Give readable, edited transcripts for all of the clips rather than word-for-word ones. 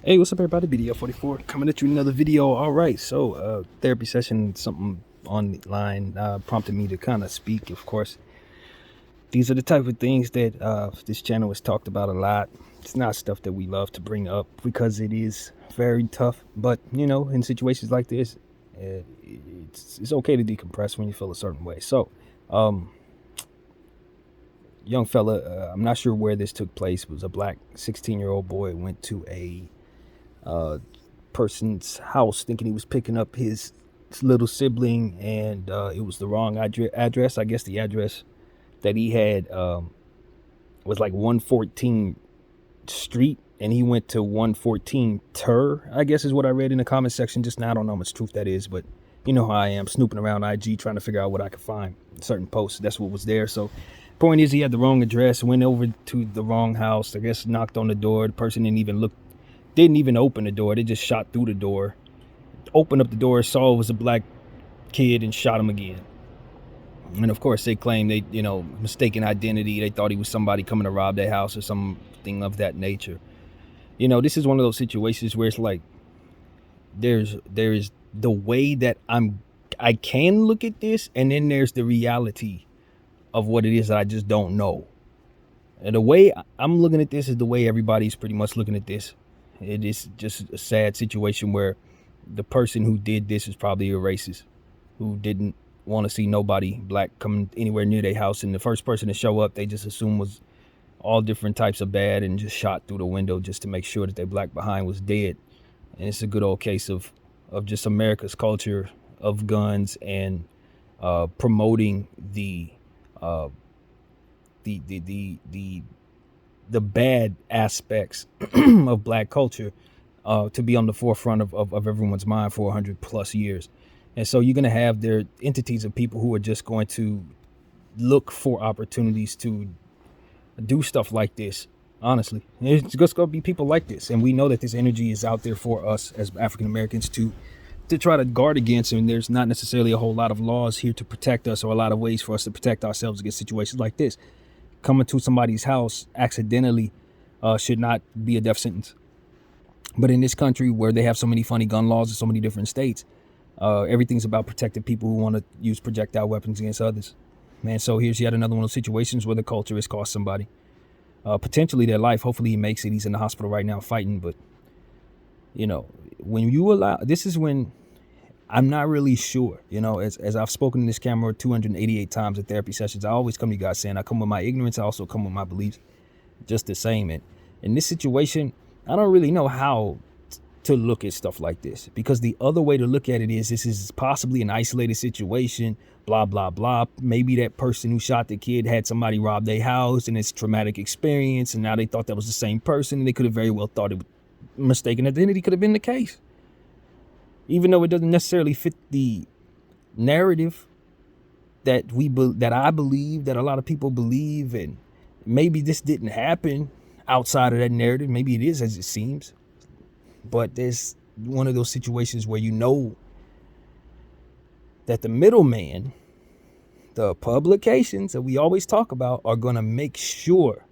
Hey, what's up, everybody? BDF 44 coming at you with another video. All right, so therapy session, something online prompted me to kind of speak. Of course, these are the type of things that this channel has talked about a lot. It's not stuff that we love to bring up because it is very tough. But you know, in situations like this, it's okay to decompress when you feel a certain way. So, young fella, I'm not sure where this took place. It was a black 16-year-old boy went to a person's house thinking he was picking up his little sibling, and it was the wrong address. I guess the address that he had was like 114 Street, and he went to 114 I guess is what I read in the comment section just now. I don't know how much truth that is, but you know how I am, snooping around IG trying to figure out what I could find. Certain posts, that's what was there. So point is, he had the wrong address, went over to the wrong house, I guess knocked on the door. The person didn't even open the door. They just shot through the door, opened up the door, saw it was a black kid, and shot him again. And of course, they claim they, mistaken identity. They thought he was somebody coming to rob their house or something of that nature. You know, this is one of those situations where it's like there is the way that I can look at this, and then there's the reality of what it is that I just don't know. And the way I'm looking at this is the way everybody's pretty much looking at this. It is just a sad situation where the person who did this is probably a racist who didn't want to see nobody black coming anywhere near their house, and the first person to show up they just assumed was all different types of bad and just shot through the window just to make sure that their black behind was dead. And it's a good old case of just America's culture of guns and promoting the bad aspects of black culture to be on the forefront of everyone's mind for 100 plus years. And so you're going to have their entities of people who are just going to look for opportunities to do stuff like this. Honestly, it's just going to be people like this. And we know that this energy is out there for us as African Americans to try to guard against. And there's not necessarily a whole lot of laws here to protect us, or a lot of ways for us to protect ourselves against situations like this. Coming to somebody's house accidentally should not be a death sentence. But in this country where they have so many funny gun laws in so many different states, everything's about protecting people who want to use projectile weapons against others. Man, so here's yet another one of those situations where the culture has cost somebody potentially their life. Hopefully he makes it. He's in the hospital right now fighting. But, you know, when you allow, this is when I'm not really sure, as I've spoken in this camera 288 times at therapy sessions, I always come to you guys saying I come with my ignorance. I also come with my beliefs just the same. And in this situation, I don't really know how to look at stuff like this, because the other way to look at it is this is possibly an isolated situation, blah, blah, blah. Maybe that person who shot the kid had somebody rob their house and it's a traumatic experience. And now they thought that was the same person. And they could have very well thought it mistaken identity could have been the case. Even though it doesn't necessarily fit the narrative that I believe, that a lot of people believe, and maybe this didn't happen outside of that narrative. Maybe it is as it seems, but there's one of those situations where you know that the middleman, the publications that we always talk about, are going to make sure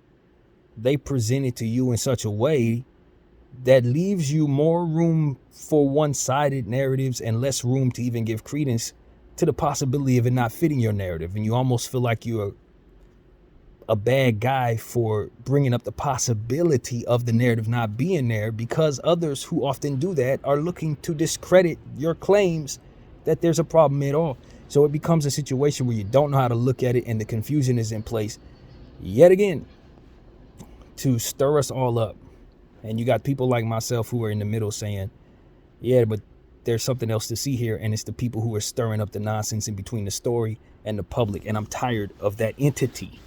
they present it to you in such a way that leaves you more room for one-sided narratives and less room to even give credence to the possibility of it not fitting your narrative. And you almost feel like you're a bad guy for bringing up the possibility of the narrative not being there, because others who often do that are looking to discredit your claims that there's a problem at all. So it becomes a situation where you don't know how to look at it, and the confusion is in place yet again to stir us all up. And you got people like myself who are in the middle saying, yeah, but there's something else to see here. And it's the people who are stirring up the nonsense in between the story and the public. And I'm tired of that entity.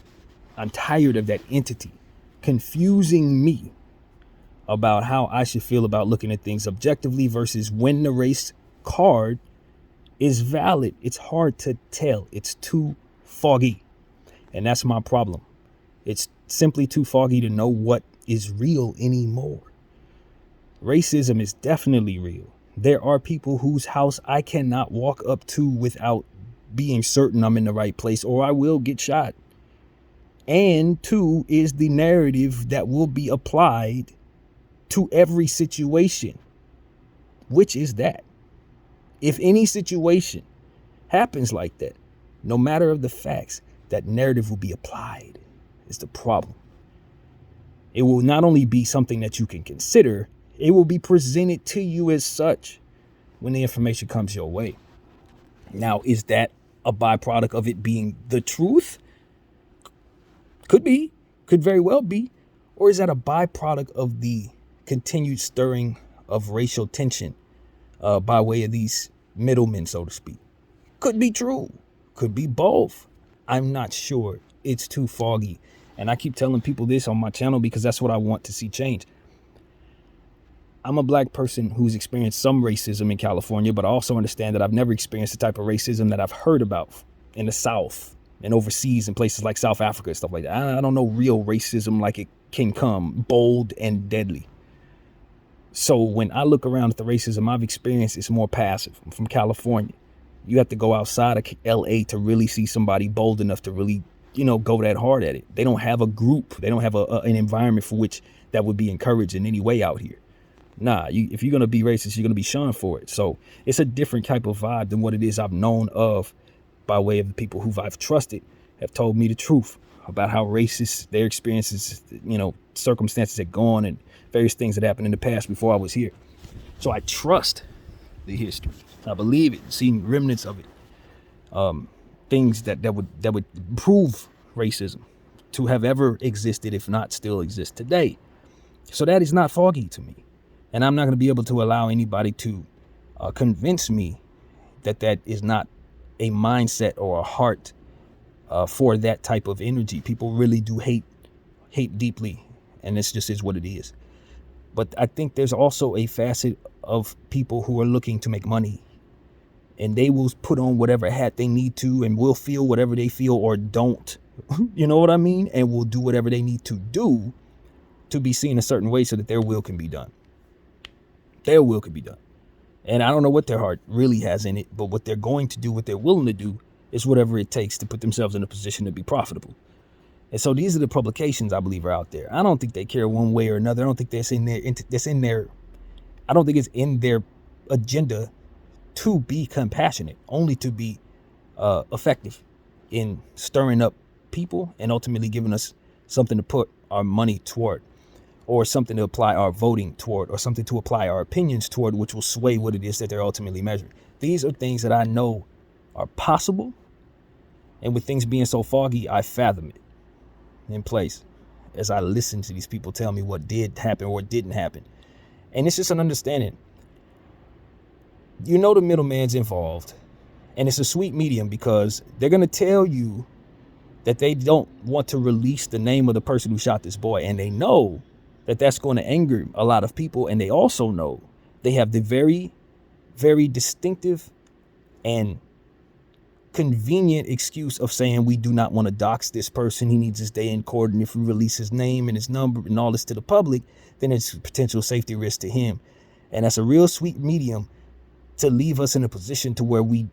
I'm tired of that entity confusing me about how I should feel about looking at things objectively versus when the race card is valid. It's hard to tell. It's too foggy. And that's my problem. It's simply too foggy to know what is real anymore. Racism is definitely real. There are people whose house I cannot walk up to without being certain I'm in the right place, or I will get shot. And two is the narrative that will be applied to every situation. Which is that? If any situation happens like that, no matter of the facts, that narrative will be applied. Is the problem. It will not only be something that you can consider, it will be presented to you as such when the information comes your way. Now, is that a byproduct of it being the truth? Could be, could very well be. Or is that a byproduct of the continued stirring of racial tension by way of these middlemen, so to speak? Could be true. Could be both. I'm not sure. It's too foggy. And I keep telling people this on my channel because that's what I want to see change. I'm a black person who's experienced some racism in California, but I also understand that I've never experienced the type of racism that I've heard about in the South and overseas in places like South Africa and stuff like that. I don't know real racism like it can come, bold and deadly. So when I look around at the racism I've experienced, it's more passive. I'm from California. You have to go outside of LA to really see somebody bold enough to really, go that hard at it. They don't have a group. They don't have an environment for which that would be encouraged in any way out here. Nah, if you're going to be racist, you're going to be shunned for it. So it's a different type of vibe than what it is I've known of by way of the people who I've trusted have told me the truth about how racist their experiences, circumstances had gone and various things that happened in the past before I was here. So I trust the history. I believe it, seen remnants of it. Things that would prove racism to have ever existed, if not still exist today. So that is not foggy to me. And I'm not going to be able to allow anybody to convince me that that is not a mindset or a heart for that type of energy. People really do hate deeply, and this just is what it is. But I think there's also a facet of people who are looking to make money, and they will put on whatever hat they need to and will feel whatever they feel or don't. You know what I mean? And will do whatever they need to do to be seen a certain way so that their will can be done. Their will can be done. And I don't know what their heart really has in it, but what they're going to do, what they're willing to do, is whatever it takes to put themselves in a position to be profitable. And so these are the publications I believe are out there. I don't think they care one way or another. I don't think I don't think it's in their agenda to be compassionate, only to be effective in stirring up people and ultimately giving us something to put our money toward, or something to apply our voting toward, or something to apply our opinions toward, which will sway what it is that they're ultimately measuring. These are things that I know are possible. And with things being so foggy, I fathom it in place as I listen to these people tell me what did happen or what didn't happen. And it's just an understanding. The middleman's involved, and it's a sweet medium because they're going to tell you that they don't want to release the name of the person who shot this boy. And they know that that's going to anger a lot of people. And they also know they have the very, very distinctive and convenient excuse of saying, we do not want to dox this person. He needs to stay in court. And if we release his name and his number and all this to the public, then it's a potential safety risk to him. And that's a real sweet medium to leave us in a position to where we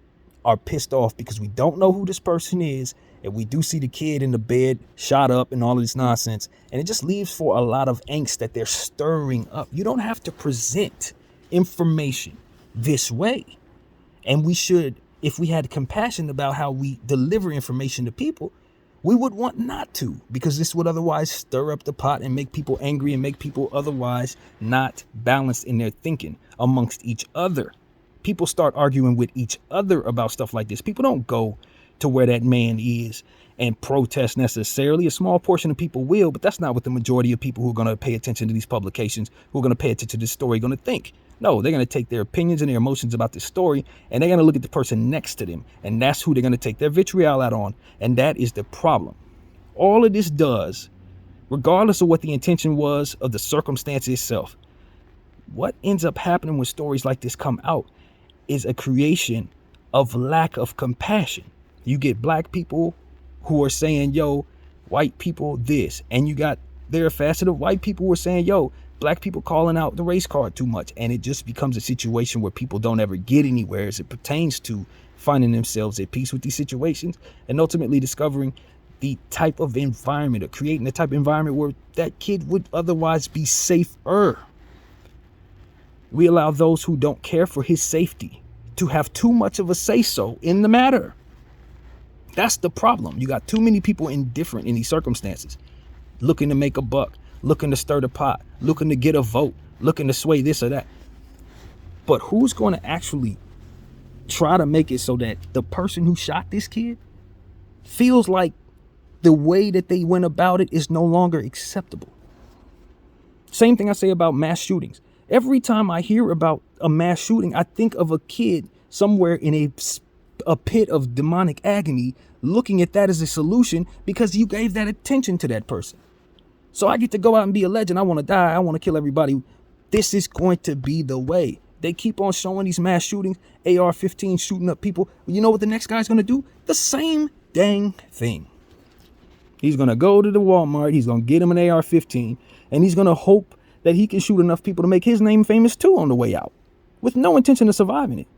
are pissed off because we don't know who this person is. And we do see the kid in the bed shot up and all of this nonsense. And it just leaves for a lot of angst that they're stirring up. You don't have to present information this way. And we should, if we had compassion about how we deliver information to people, we would want not to, because this would otherwise stir up the pot and make people angry and make people otherwise not balanced in their thinking amongst each other. People start arguing with each other about stuff like this. People don't go to where that man is and protest necessarily. A small portion of people will, but that's not what the majority of people who are going to pay attention to these publications, who are going to pay attention to this story, going to think. No, they're going to take their opinions and their emotions about this story, and they're going to look at the person next to them, and that's who they're going to take their vitriol out on, and that is the problem. All of this does, regardless of what the intention was of the circumstance itself, what ends up happening when stories like this come out is a creation of lack of compassion. You get black people who are saying, yo, white people this, and you got there a facet of white people who are saying, yo, black people calling out the race card too much. And it just becomes a situation where people don't ever get anywhere as it pertains to finding themselves at peace with these situations and ultimately discovering the type of environment or creating the type of environment where that kid would otherwise be safer. We allow those who don't care for his safety to have too much of a say-so in the matter. That's the problem. You got too many people indifferent in these circumstances, looking to make a buck, looking to stir the pot, looking to get a vote, looking to sway this or that. But who's going to actually try to make it so that the person who shot this kid feels like the way that they went about it is no longer acceptable? Same thing I say about mass shootings. Every time I hear about a mass shooting, I think of a kid somewhere in a pit of demonic agony looking at that as a solution because you gave that attention to that person. So I get to go out and be a legend. I want to die. I want to kill everybody. This is going to be the way. They keep on showing these mass shootings, AR-15 shooting up people. You know what the next guy's going to do? The same dang thing. He's going to go to the Walmart. He's going to get him an AR-15, and he's going to hope that he can shoot enough people to make his name famous too on the way out, with no intention of surviving it.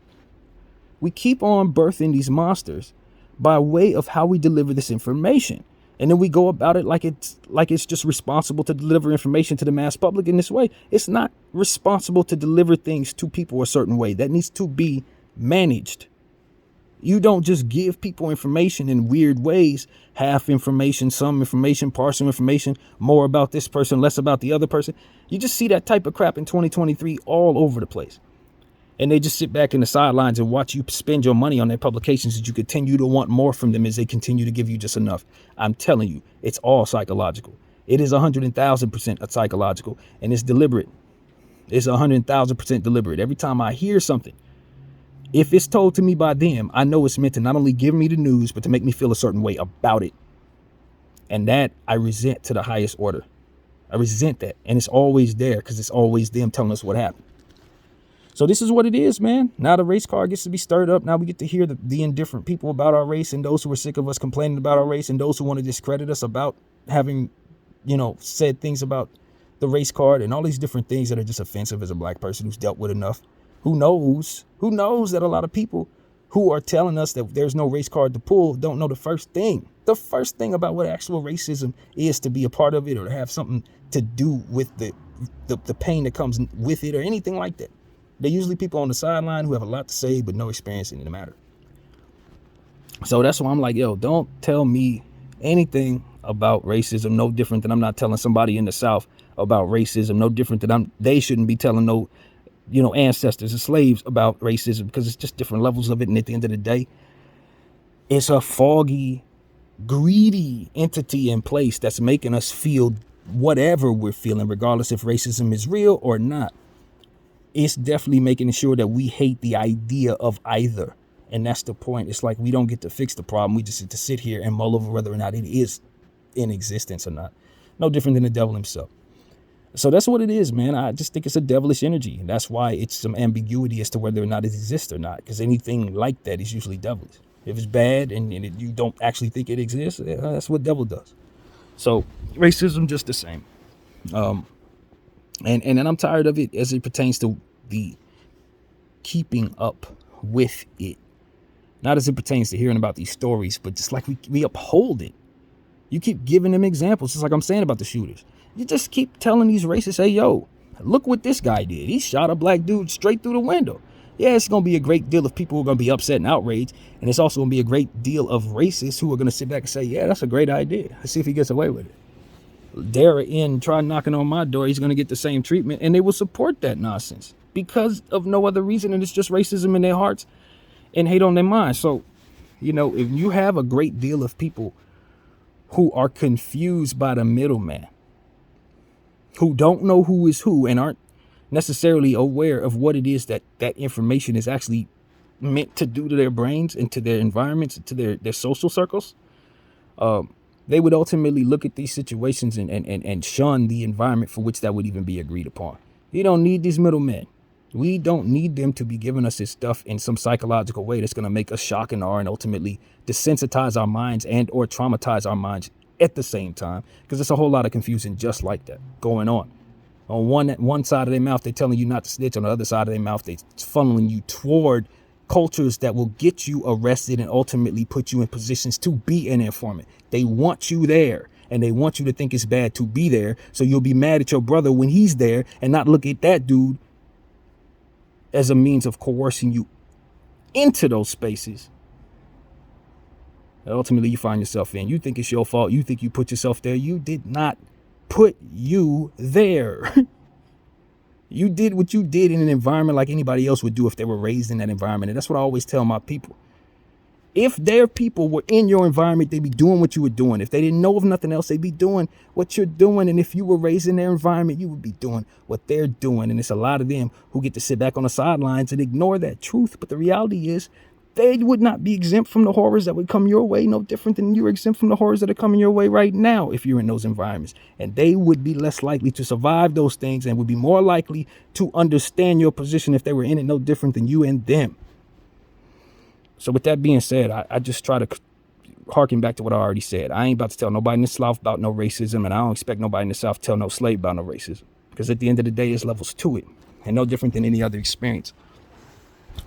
We keep on birthing these monsters by way of how we deliver this information. And then we go about it like it's just responsible to deliver information to the mass public in this way. It's not responsible to deliver things to people a certain way. That needs to be managed. You don't just give people information in weird ways, half information, some information, partial information, more about this person, less about the other person. You just see that type of crap in 2023 all over the place. And they just sit back in the sidelines and watch you spend your money on their publications as you continue to want more from them as they continue to give you just enough. I'm telling you, it's all psychological. It is 100,000% psychological, and it's deliberate. It's 100,000% deliberate. Every time I hear something, if it's told to me by them, I know it's meant to not only give me the news, but to make me feel a certain way about it. And that I resent to the highest order. I resent that. And it's always there because it's always them telling us what happened. So this is what it is, man. Now the race card gets to be stirred up. Now we get to hear the indifferent people about our race, and those who are sick of us complaining about our race, and those who want to discredit us about having, said things about the race card and all these different things that are just offensive as a black person who's dealt with enough. Who knows that a lot of people who are telling us that there's no race card to pull don't know the first thing about what actual racism is, to be a part of it or to have something to do with the pain that comes with it or anything like that. They're usually people on the sideline who have a lot to say but no experience in the matter. So that's why I'm like, yo, don't tell me anything about racism no different than I'm not telling somebody in the South about racism, no different than they shouldn't be telling no, ancestors and slaves about racism, because it's just different levels of it. And at the end of the day, it's a foggy, greedy entity in place that's making us feel whatever we're feeling, regardless if racism is real or not. It's definitely making sure that we hate the idea of either. And that's the point. It's like we don't get to fix the problem. We just get to sit here and mull over whether or not it is in existence or not. No different than the devil himself. So that's what it is, man. I just think it's a devilish energy. And that's why it's some ambiguity as to whether or not it exists or not. Because anything like that is usually devilish. If it's bad and you don't actually think it exists, that's what devil does. So racism, just the same. And I'm tired of it as it pertains to the keeping up with it. Not as it pertains to hearing about these stories, but just like we uphold it. You keep giving them examples, just like I'm saying about the shooters. You just keep telling these racists, hey, yo, look what this guy did. He shot a black dude straight through the window. Yeah, it's going to be a great deal of people who are going to be upset and outraged. And it's also going to be a great deal of racists who are going to sit back and say, yeah, that's a great idea. Let's see if he gets away with it. Dare in, try knocking on my door, he's going to get the same treatment, and they will support that nonsense because of no other reason, and it's just racism in their hearts and hate on their minds. So, if you have a great deal of people who are confused by the middleman, who don't know who is who and aren't necessarily aware of what it is that information is actually meant to do to their brains and to their environments and to their social circles, they would ultimately look at these situations and shun the environment for which that would even be agreed upon. You don't need these middlemen. We don't need them to be giving us this stuff in some psychological way that's going to make us shock and awe and ultimately desensitize our minds and or traumatize our minds at the same time, because there's a whole lot of confusion just like that going on. On one side of their mouth, they're telling you not to snitch. On the other side of their mouth, they're funneling you toward cultures that will get you arrested and ultimately put you in positions to be an informant. They want you there, and they want you to think it's bad to be there, so you'll be mad at your brother when he's there and not look at that dude as a means of coercing you into those spaces that ultimately you find yourself in. You think it's your fault. You think you put yourself there. You did not put you there. You did what you did in an environment like anybody else would do if they were raised in that environment. And that's what I always tell my people. If their people were in your environment, they'd be doing what you were doing. If they didn't know of nothing else, they'd be doing what you're doing. And if you were raised in their environment, you would be doing what they're doing. And it's a lot of them who get to sit back on the sidelines and ignore that truth. But the reality is they would not be exempt from the horrors that would come your way, no different than you're exempt from the horrors that are coming your way right now if you're in those environments. And they would be less likely to survive those things and would be more likely to understand your position if they were in it, no different than you and them. So with that being said, I just try to harken back to what I already said. I ain't about to tell nobody in the South about no racism, and I don't expect nobody in the South to tell no slave about no racism. Because at the end of the day, there's levels to it, and no different than any other experience.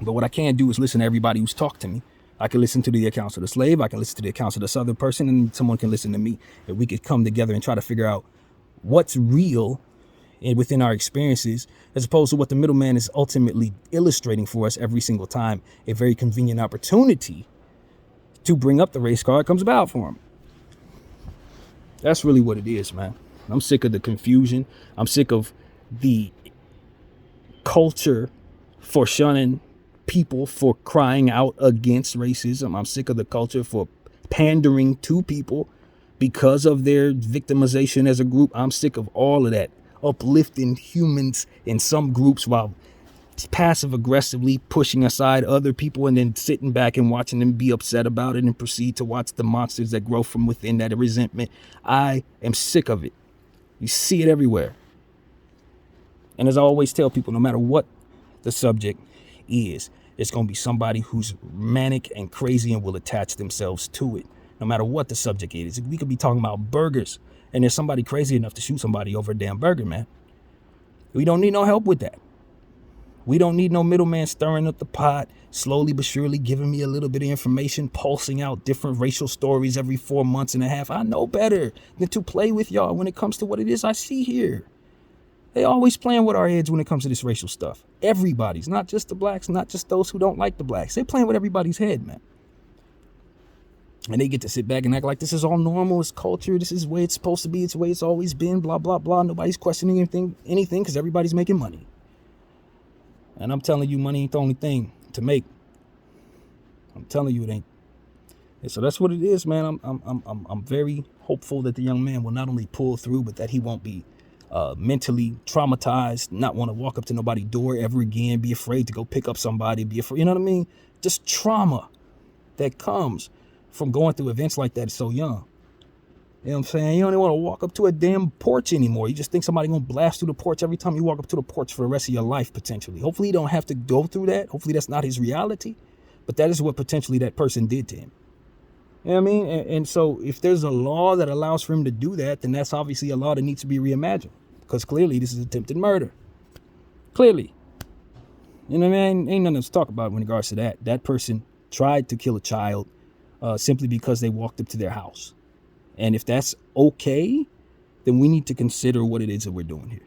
But what I can do is listen to everybody who's talked to me. I can listen to the accounts of the slave, I can listen to the accounts of this other person, and someone can listen to me. And we could come together and try to figure out what's real and within our experiences, as opposed to what the middleman is ultimately illustrating for us every single time a very convenient opportunity to bring up the race card comes about for him. That's really what it is, man. I'm sick of the confusion. I'm sick of the culture for shunning people for crying out against racism. I'm sick of the culture for pandering to people because of their victimization as a group. I'm sick of all of that. Uplifting humans in some groups while passive aggressively pushing aside other people and then sitting back and watching them be upset about it and proceed to watch the monsters that grow from within that resentment. I am sick of it. You see it everywhere. And as I always tell people, no matter what the subject is, it's going to be somebody who's manic and crazy and will attach themselves to it. No matter what the subject is. We could be talking about burgers, and there's somebody crazy enough to shoot somebody over a damn burger, man. We don't need no help with that. We don't need no middleman stirring up the pot, slowly but surely giving me a little bit of information, pulsing out different racial stories every 4 months and a half. I know better than to play with y'all when it comes to what it is I see here. They always playing with our heads when it comes to this racial stuff. Everybody's, not just the blacks, not just those who don't like the blacks. They playing with everybody's head, man. And they get to sit back and act like this is all normal. It's culture. This is the way it's supposed to be. It's the way it's always been. Blah, blah, blah. Nobody's questioning anything because everybody's making money. And I'm telling you, money ain't the only thing to make. I'm telling you, it ain't. And so that's what it is, man. I'm very hopeful that the young man will not only pull through, but that he won't be mentally traumatized, not want to walk up to nobody's door ever again, be afraid to go pick up somebody, be afraid. You know what I mean? Just trauma that comes from going through events like that so young. You know what I'm saying? You don't even want to walk up to a damn porch anymore. You just think somebody gonna blast through the porch every time you walk up to the porch for the rest of your life, potentially. Hopefully you don't have to go through that. Hopefully that's not his reality. But that is what potentially that person did to him. You know what I mean? And so if there's a law that allows for him to do that, then that's obviously a law that needs to be reimagined. Because clearly this is attempted murder. Clearly. You know what I mean? Ain't nothing to talk about in regards to that. That person tried to kill a child simply because they walked up to their house. And if that's okay, then we need to consider what it is that we're doing here.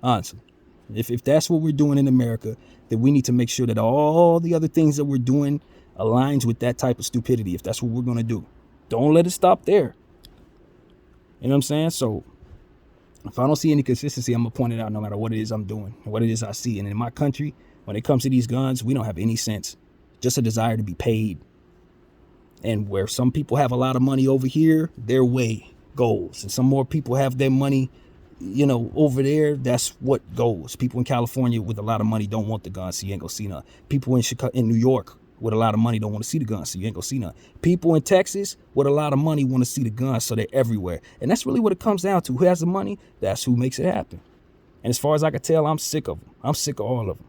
Honestly. If that's what we're doing in America, then we need to make sure that all the other things that we're doing aligns with that type of stupidity, if that's what we're going to do. Don't let it stop there. You know what I'm saying? So if I don't see any consistency, I'm going to point it out no matter what it is I'm doing and what it is I see. And in my country, when it comes to these guns, we don't have any sense. Just a desire to be paid. And where some people have a lot of money over here, their way goes. And some more people have their money, over there, that's what goes. People in California with a lot of money don't want the guns, so you ain't gonna see none. People in New York with a lot of money don't want to see the guns, so you ain't gonna see none. People in Texas with a lot of money want to see the guns, so they're everywhere. And that's really what it comes down to. Who has the money, that's who makes it happen. And as far as I can tell, I'm sick of them. I'm sick of all of them.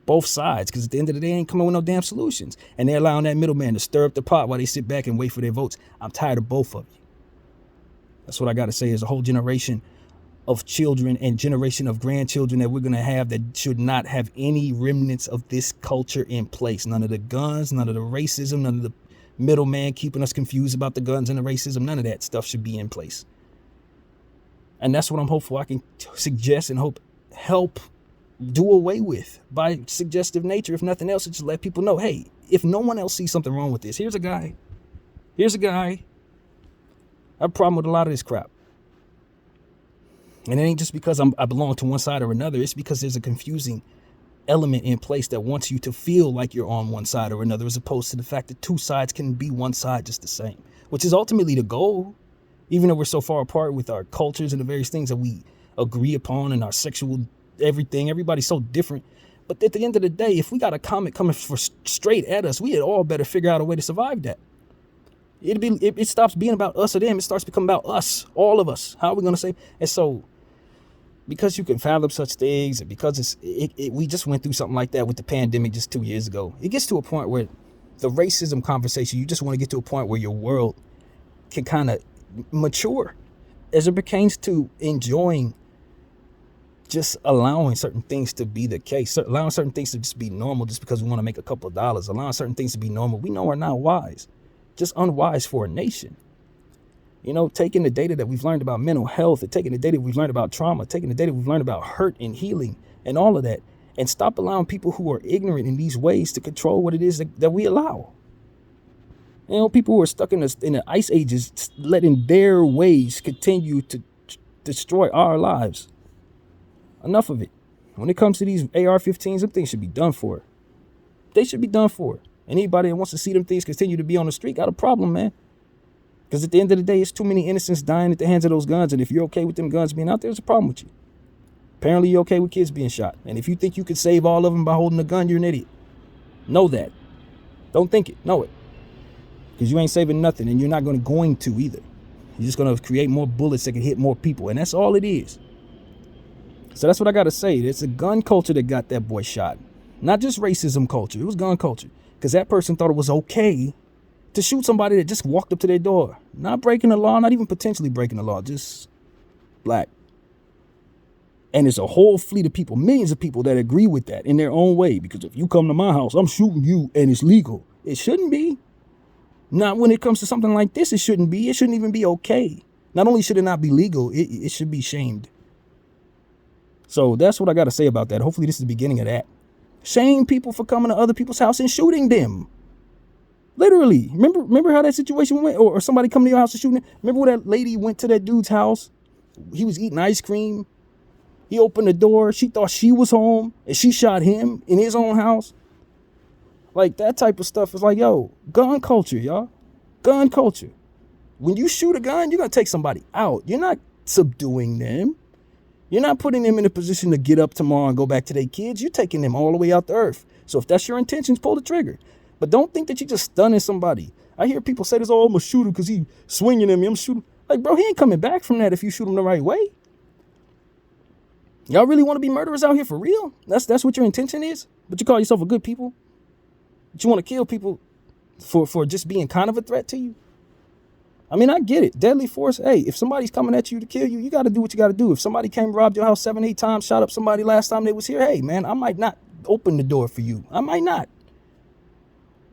Both sides, because at the end of the day, they ain't coming with no damn solutions. And they're allowing that middleman to stir up the pot while they sit back and wait for their votes. I'm tired of both of you. That's what I got to say. Is a whole generation of children and generation of grandchildren that we're going to have that should not have any remnants of this culture in place. None of the guns, none of the racism, none of the middleman keeping us confused about the guns and the racism. None of that stuff should be in place. And that's what I'm hopeful I can suggest and help do away with by suggestive nature. If nothing else, just let people know, hey, if no one else sees something wrong with this, here's a guy. I have a problem with a lot of this crap. And it ain't just because I belong to one side or another. It's because there's a confusing element in place that wants you to feel like you're on one side or another, as opposed to the fact that two sides can be one side just the same, which is ultimately the goal. Even though we're so far apart with our cultures and the various things that we agree upon and our sexual everything, everybody's so different. But at the end of the day, if we got a comet coming straight at us, we had all better figure out a way to survive that. It stops being about us or them. It starts becoming about us, all of us. How are we going to say? And so, because you can fathom such things, and because we just went through something like that with the pandemic just 2 years ago, it gets to a point where the racism conversation, you just want to get to a point where your world can kind of mature as it pertains to enjoying just allowing certain things to be the case, allowing certain things to just be normal just because we want to make a couple of dollars, allowing certain things to be normal we know are not wise, just unwise for a nation. You know, taking the data that we've learned about mental health, and taking the data we've learned about trauma, taking the data we've learned about hurt and healing and all of that, and stop allowing people who are ignorant in these ways to control what it is that we allow. You know, people who are stuck in the ice ages, letting their ways continue to destroy our lives. Enough of it. When it comes to these AR-15s, them things should be done for. They should be done for. Anybody that wants to see them things continue to be on the street got a problem, man. Because at the end of the day, it's too many innocents dying at the hands of those guns. And if you're okay with them guns being out there, there's a problem with you. Apparently, you're okay with kids being shot. And if you think you could save all of them by holding a gun, you're an idiot. Know that. Don't think it. Know it. Because you ain't saving nothing, and you're not going to either. You're just going to create more bullets that can hit more people. And that's all it is. So that's what I got to say. It's a gun culture that got that boy shot. Not just racism culture. It was gun culture. Because that person thought it was okay to shoot somebody that just walked up to their door. Not breaking the law, not even potentially breaking the law, just black. And there's a whole fleet of people, millions of people that agree with that in their own way. Because if you come to my house, I'm shooting you and it's legal. It shouldn't be. Not when it comes to something like this, it shouldn't be. It shouldn't even be okay. Not only should it not be legal, it should be shamed. So that's what I got to say about that. Hopefully this is the beginning of that. Shame people for coming to other people's house and shooting them. Literally. Remember how that situation went? Or somebody come to your house and shooting them? Remember when that lady went to that dude's house? He was eating ice cream. He opened the door. She thought she was home. And she shot him in his own house. Like, that type of stuff is like, yo, gun culture, y'all. Gun culture. When you shoot a gun, you're going to take somebody out. You're not subduing them. You're not putting them in a position to get up tomorrow and go back to their kids. You're taking them all the way out the earth. So if that's your intentions, pull the trigger. But don't think that you're just stunning somebody. I hear people say this, oh, I'm going to shoot him because he's swinging at me. I'm shooting. Like, bro, he ain't coming back from that if you shoot him the right way. Y'all really want to be murderers out here for real? That's what your intention is? But you call yourself a good people? But you want to kill people for just being kind of a threat to you? I mean, I get it. Deadly force. Hey, if somebody's coming at you to kill you, you got to do what you got to do. If somebody came, robbed your house 7, 8 times, shot up somebody last time they was here, hey, man, I might not open the door for you. I might not.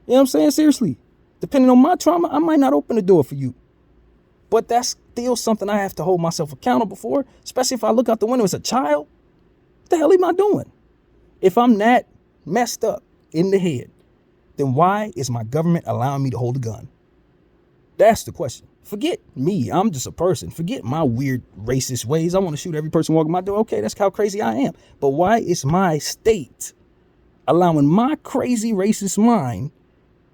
You know what I'm saying? Seriously. Depending on my trauma, I might not open the door for you. But that's still something I have to hold myself accountable for, especially if I look out the window as a child. What the hell am I doing? If I'm that messed up in the head, then why is my government allowing me to hold a gun? That's the question. Forget me. I'm just a person. Forget my weird racist ways. I want to shoot every person walking my door. Okay, that's how crazy I am. But why is my state allowing my crazy racist mind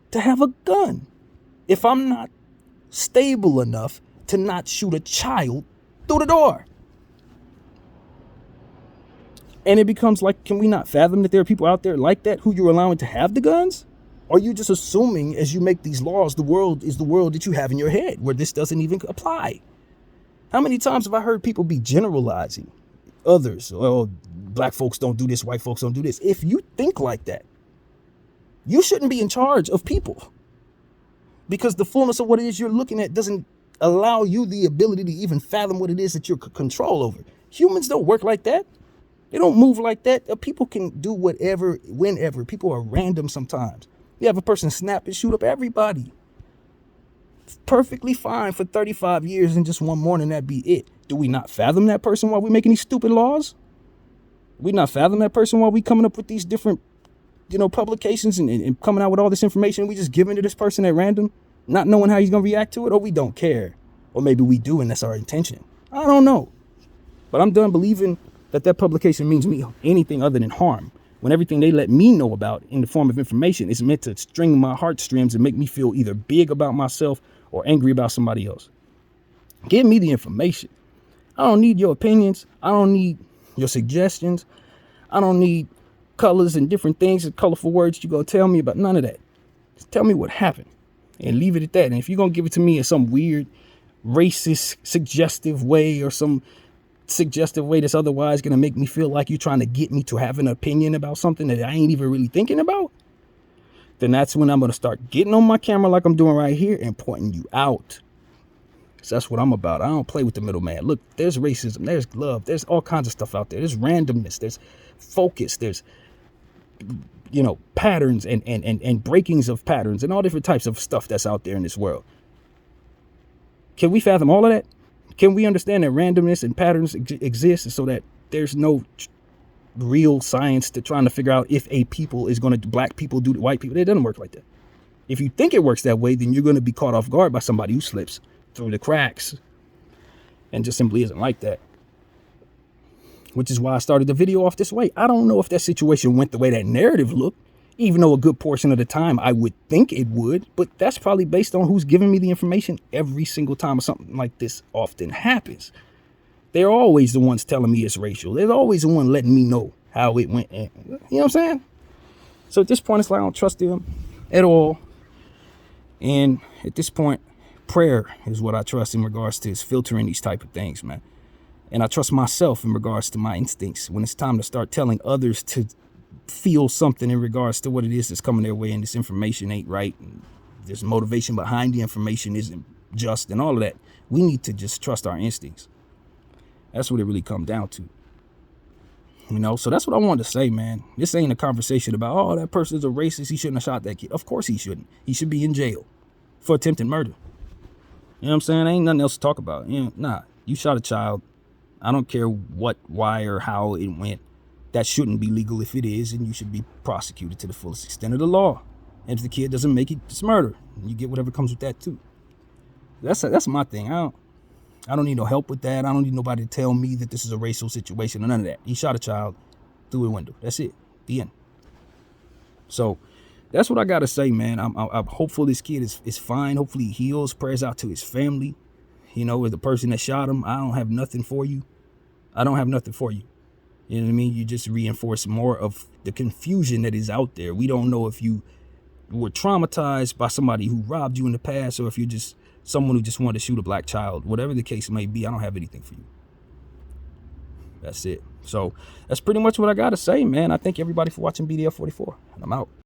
to have a gun if I'm not stable enough to not shoot a child through the door? And it becomes like, can we not fathom that there are people out there like that who you're allowing to have the guns? Or are you just assuming as you make these laws, the world is the world that you have in your head where this doesn't even apply? How many times have I heard people be generalizing others? Oh, black folks don't do this, white folks don't do this. If you think like that, you shouldn't be in charge of people, because the fullness of what it is you're looking at doesn't allow you the ability to even fathom what it is that you're control over. Humans don't work like that. They don't move like that. People can do whatever, whenever. People are random sometimes. You have a person snap and shoot up everybody. It's perfectly fine for 35 years and just one morning, that'd be it. Do we not fathom that person while we're making these stupid laws? We not fathom that person while we coming up with these different, publications and coming out with all this information. We just giving to this person at random, not knowing how he's going to react to it, or we don't care. Or maybe we do, and that's our intention. I don't know. But I'm done believing that publication means me anything other than harm, when everything they let me know about in the form of information is meant to string my heartstrings and make me feel either big about myself or angry about somebody else. Give me the information. I don't need your opinions. I don't need your suggestions. I don't need colors and different things and colorful words you go tell me about. None of that. Just tell me what happened and leave it at that. And if you're going to give it to me in some weird, racist, suggestive way, or some suggestive way that's otherwise going to make me feel like you're trying to get me to have an opinion about something that I ain't even really thinking about, then that's when I'm going to start getting on my camera like I'm doing right here and pointing you out. So that's what I'm about. I don't play with the middleman. Look, there's racism, there's love, there's all kinds of stuff out there. There's randomness, there's focus, there's patterns and breakings of patterns and all different types of stuff that's out there in this world. Can we fathom all of that? Can we understand that randomness and patterns exist, so that there's no real science to trying to figure out if a people is going to black people do to white people? It doesn't work like that. If you think it works that way, then you're going to be caught off guard by somebody who slips through the cracks and just simply isn't like that. Which is why I started the video off this way. I don't know if that situation went the way that narrative looked, even though a good portion of the time I would think it would, but that's probably based on who's giving me the information every single time something like this often happens. They're always the ones telling me it's racial. They're always the one letting me know how it went. You know what I'm saying? So at this point, it's like I don't trust them at all. And at this point, prayer is what I trust in regards to is filtering these type of things, man. And I trust myself in regards to my instincts when it's time to start telling others to feel something in regards to what it is that's coming their way, and this information ain't right, and there's motivation behind the information isn't just, and all of that. We need to just trust our instincts. That's what it really comes down to. So that's what I wanted to say, man. This ain't a conversation about, oh, that person's a racist, he shouldn't have shot that kid. Of course he shouldn't. He should be in jail for attempted murder. You know what I'm saying? Ain't nothing else to talk about. Nah, you shot a child. I don't care what, why, or how it went. That shouldn't be legal. If it is, and you should be prosecuted to the fullest extent of the law. And if the kid doesn't make it, it's murder. You get whatever comes with that too. That's my thing. I don't need no help with that. I don't need nobody to tell me that this is a racial situation or none of that. He shot a child through a window. That's it. The end. So that's what I got to say, man. I'm hopeful this kid is fine. Hopefully he heals. Prayers out to his family. With the person that shot him, I don't have nothing for you. I don't have nothing for you. You know what I mean? You just reinforce more of the confusion that is out there. We don't know if you were traumatized by somebody who robbed you in the past, or if you're just someone who just wanted to shoot a black child. Whatever the case may be, I don't have anything for you. That's it. So that's pretty much what I got to say, man. I thank everybody for watching BDF 44, and I'm out.